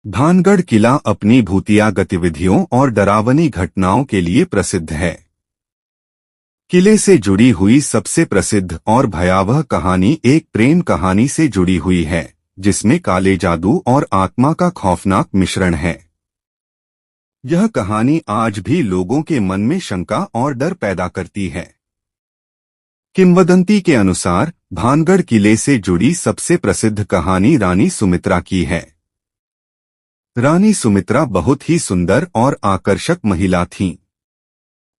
भानगढ़ किला अपनी भूतिया गतिविधियों और डरावनी घटनाओं के लिए प्रसिद्ध है। किले से जुड़ी हुई सबसे प्रसिद्ध और भयावह कहानी एक प्रेम कहानी से जुड़ी हुई है, जिसमें काले जादू और आत्मा का खौफनाक मिश्रण है। यह कहानी आज भी लोगों के मन में शंका और डर पैदा करती है। किंवदंती के अनुसार भानगढ़ किले से जुड़ी सबसे प्रसिद्ध कहानी रानी सुमित्रा की है। रानी सुमित्रा बहुत ही सुंदर और आकर्षक महिला थीं।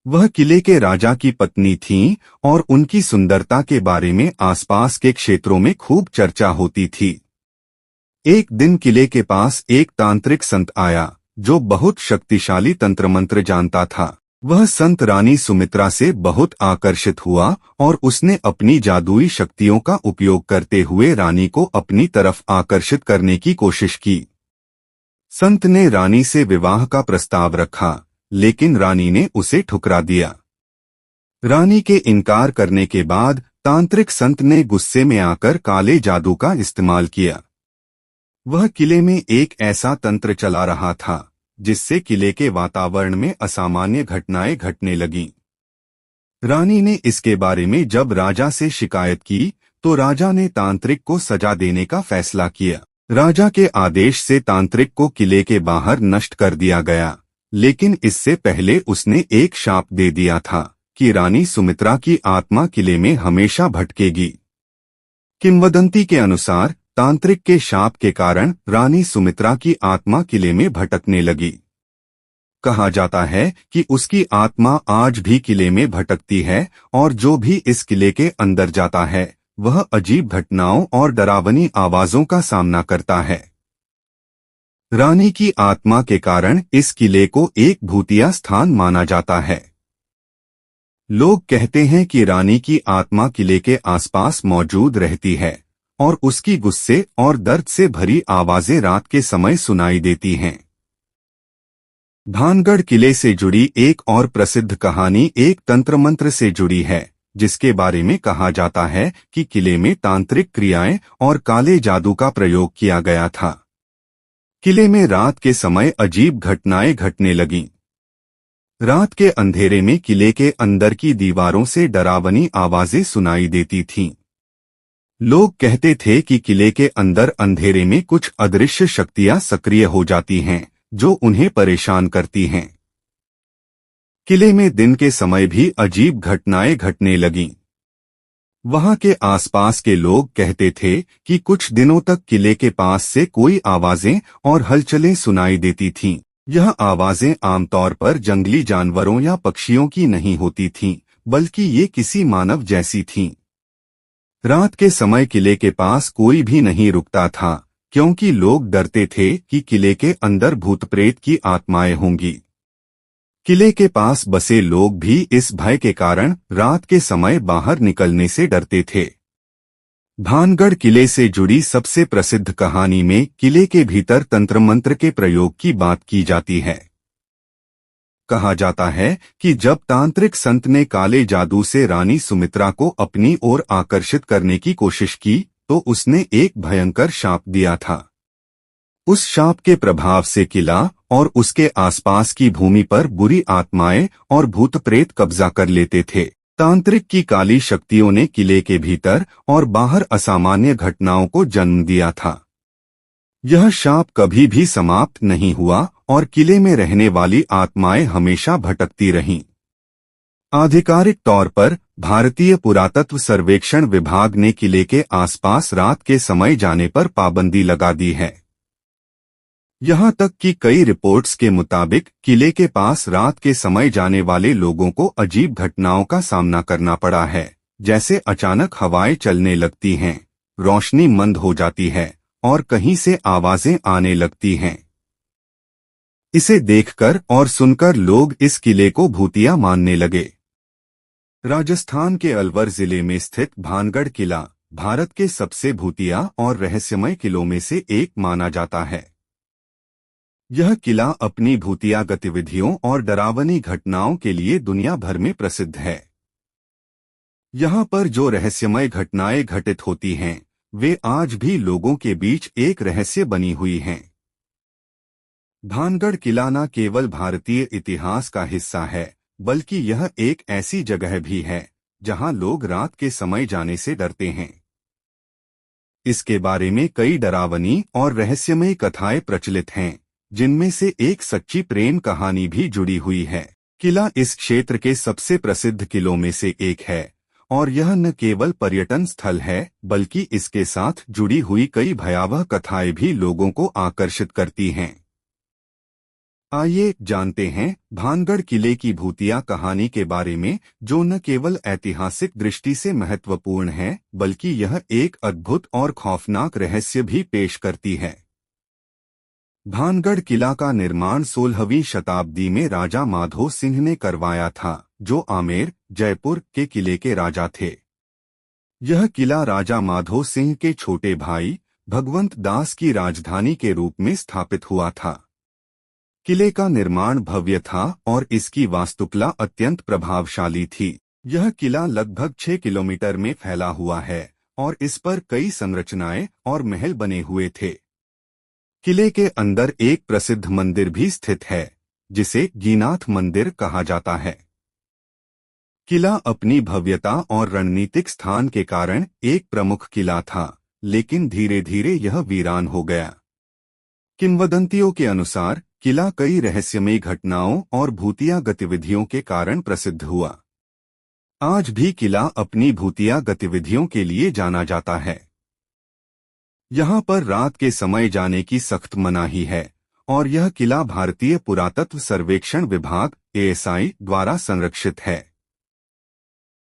वह किले के राजा की पत्नी थीं और उनकी सुंदरता के बारे में आसपास के क्षेत्रों में खूब चर्चा होती थी। एक दिन किले के पास एक तांत्रिक संत आया, जो बहुत शक्तिशाली तंत्र मंत्र जानता था। वह संत रानी सुमित्रा से बहुत आकर्षित हुआ और उसने अपनी जादुई शक्तियों का उपयोग करते हुए रानी को अपनी तरफ आकर्षित करने की कोशिश की। संत ने रानी से विवाह का प्रस्ताव रखा, लेकिन रानी ने उसे ठुकरा दिया। रानी के इनकार करने के बाद तांत्रिक संत ने गुस्से में आकर काले जादू का इस्तेमाल किया। वह किले में एक ऐसा तंत्र चला रहा था, जिससे किले के वातावरण में असामान्य घटनाएं घटने लगीं। रानी ने इसके बारे में जब राजा से शिकायत की, तो राजा ने तांत्रिक को सजा देने का फैसला किया। राजा के आदेश से तांत्रिक को किले के बाहर नष्ट कर दिया गया, लेकिन इससे पहले उसने एक शाप दे दिया था कि रानी सुमित्रा की आत्मा किले में हमेशा भटकेगी। किंवदंती के अनुसार तांत्रिक के शाप के कारण रानी सुमित्रा की आत्मा किले में भटकने लगी। कहा जाता है कि उसकी आत्मा आज भी किले में भटकती है और जो भी इस किले के अंदर जाता है, वह अजीब घटनाओं और डरावनी आवाजों का सामना करता है। रानी की आत्मा के कारण इस किले को एक भूतिया स्थान माना जाता है। लोग कहते हैं कि रानी की आत्मा किले के आसपास मौजूद रहती है और उसकी गुस्से और दर्द से भरी आवाजें रात के समय सुनाई देती हैं। भानगढ़ किले से जुड़ी एक और प्रसिद्ध कहानी एक तंत्र मंत्र से जुड़ी है, जिसके बारे में कहा जाता है कि किले में तांत्रिक क्रियाएं और काले जादू का प्रयोग किया गया था। किले में रात के समय अजीब घटनाएं घटने लगीं। रात के अंधेरे में किले के अंदर की दीवारों से डरावनी आवाजें सुनाई देती थीं। लोग कहते थे कि किले के अंदर अंधेरे में कुछ अदृश्य शक्तियां सक्रिय हो जाती हैं, जो उन्हें परेशान करती हैं। किले में दिन के समय भी अजीब घटनाएं घटने लगीं। वहां के आसपास के लोग कहते थे कि कुछ दिनों तक किले के पास से कोई आवाजें और हलचलें सुनाई देती थीं। यह आवाजें आमतौर पर जंगली जानवरों या पक्षियों की नहीं होती थीं, बल्कि ये किसी मानव जैसी थीं। रात के समय किले के पास कोई भी नहीं रुकता था, क्योंकि लोग डरते थे कि किले के अंदर भूत प्रेत की आत्माएं होंगी। किले के पास बसे लोग भी इस भय के कारण रात के समय बाहर निकलने से डरते थे। भानगढ़ किले से जुड़ी सबसे प्रसिद्ध कहानी में किले के भीतर तंत्र मंत्र के प्रयोग की बात की जाती है। कहा जाता है कि जब तांत्रिक संत ने काले जादू से रानी सुमित्रा को अपनी ओर आकर्षित करने की कोशिश की, तो उसने एक भयंकर शाप दिया था। उस शाप के प्रभाव से किला और उसके आसपास की भूमि पर बुरी आत्माएं और भूत प्रेत कब्जा कर लेते थे। तांत्रिक की काली शक्तियों ने किले के भीतर और बाहर असामान्य घटनाओं को जन्म दिया था। यह शाप कभी भी समाप्त नहीं हुआ और किले में रहने वाली आत्माएं हमेशा भटकती रहीं। आधिकारिक तौर पर भारतीय पुरातत्व सर्वेक्षण विभाग ने किले के आसपास रात के समय जाने पर पाबंदी लगा दी है। यहां तक कि कई रिपोर्ट्स के मुताबिक किले के पास रात के समय जाने वाले लोगों को अजीब घटनाओं का सामना करना पड़ा है, जैसे अचानक हवाएं चलने लगती हैं, रोशनी मंद हो जाती है और कहीं से आवाजें आने लगती हैं। इसे देखकर और सुनकर लोग इस किले को भूतिया मानने लगे। राजस्थान के अलवर जिले में स्थित भानगढ़ किला भारत के सबसे भूतिया और रहस्यमय किलों में से एक माना जाता है। यह किला अपनी भूतिया गतिविधियों और डरावनी घटनाओं के लिए दुनिया भर में प्रसिद्ध है। यहाँ पर जो रहस्यमय घटनाएं घटित होती हैं, वे आज भी लोगों के बीच एक रहस्य बनी हुई हैं। भानगढ़ किला न केवल भारतीय इतिहास का हिस्सा है, बल्कि यह एक ऐसी जगह भी है जहां लोग रात के समय जाने से डरते हैं। इसके बारे में कई डरावनी और रहस्यमय कथाएं प्रचलित हैं, जिनमें से एक सच्ची प्रेम कहानी भी जुड़ी हुई है। किला इस क्षेत्र के सबसे प्रसिद्ध किलों में से एक है और यह न केवल पर्यटन स्थल है, बल्कि इसके साथ जुड़ी हुई कई भयावह कथाएं भी लोगों को आकर्षित करती हैं। आइए जानते हैं भानगढ़ किले की भूतिया कहानी के बारे में, जो न केवल ऐतिहासिक दृष्टि से महत्वपूर्ण है, बल्कि यह एक अद्भुत और खौफनाक रहस्य भी पेश करती है। भानगढ़ किला का निर्माण 16वीं शताब्दी में राजा माधो सिंह ने करवाया था, जो आमेर, जयपुर के किले के राजा थे। यह किला राजा माधो सिंह के छोटे भाई भगवंत दास की राजधानी के रूप में स्थापित हुआ था। किले का निर्माण भव्य था और इसकी वास्तुकला अत्यंत प्रभावशाली थी। यह किला लगभग 6 किलोमीटर में फैला हुआ है और इस पर कई संरचनाएं और महल बने हुए थे। किले के अंदर एक प्रसिद्ध मंदिर भी स्थित है, जिसे गीनाथ मंदिर कहा जाता है। किला अपनी भव्यता और रणनीतिक स्थान के कारण एक प्रमुख किला था, लेकिन धीरे धीरे यह वीरान हो गया। किंवदंतियों के अनुसार किला कई रहस्यमय घटनाओं और भूतिया गतिविधियों के कारण प्रसिद्ध हुआ। आज भी किला अपनी भूतिया गतिविधियों के लिए जाना जाता है। यहाँ पर रात के समय जाने की सख्त मनाही है और यह किला भारतीय पुरातत्व सर्वेक्षण विभाग (ASI) द्वारा संरक्षित है।